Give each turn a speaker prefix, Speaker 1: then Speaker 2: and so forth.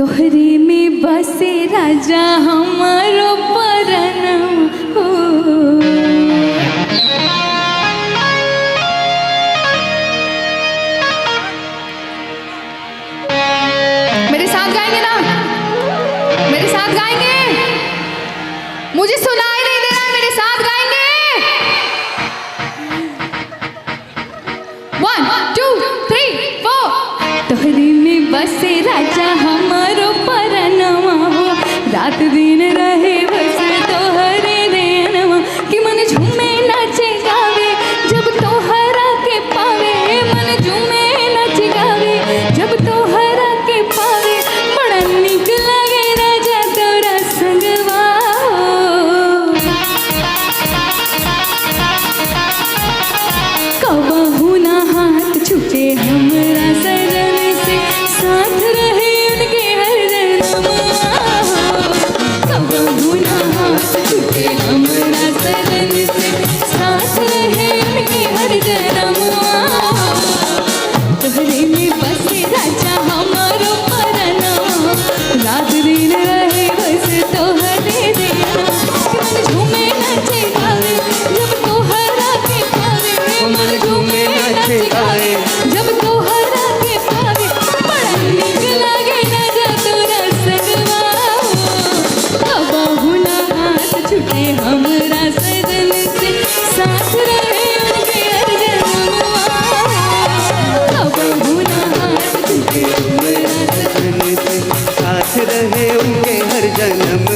Speaker 1: तोहरे में बसे राजा हमारो परनम हो। मेरे साथ गाएंगे ना? मेरे साथ गाएंगे? मुझे सुनाई नहीं दे रहा है, मेरे साथ गाएंगे? 1 2 3 4। तोहरे में बसे राजा हमारो परनवा हो, रात दिन रहे बस तोहरे देनवा। कि मन झूमे नाचे गावे जब तोहरा के पावे, मन झूमे नाचे गावे जब तोहरा के पावे। बड़ा निक लगे राजा तोरा संगवा हो। कबहू ना हाथ छूटे हमरा सजन से, साथ रहे उनके हर जन्मवा हो। कबहू ना हाथ छूटे हमरा सजन से, साथ रहे उनके हर जन्मवा हो। तोहरे में बसे राजा हमारो परनवा, रात दिन रहे बस तोहरे देना। मन झूमे नाचे गावे जब तोहरा के पावे, मन झूमे नाचे गावे जब तोहरा के पावे। बड़ा निक लागे राजा तोरा संगवा हो। कबहू ना हाथ छूटे हमरा सजन से, साथ रहे उनके हर जन्मवा हो। कबहू ना हाथ छूटे हमरा सजन से,
Speaker 2: साथ रहे उनके हर जन्म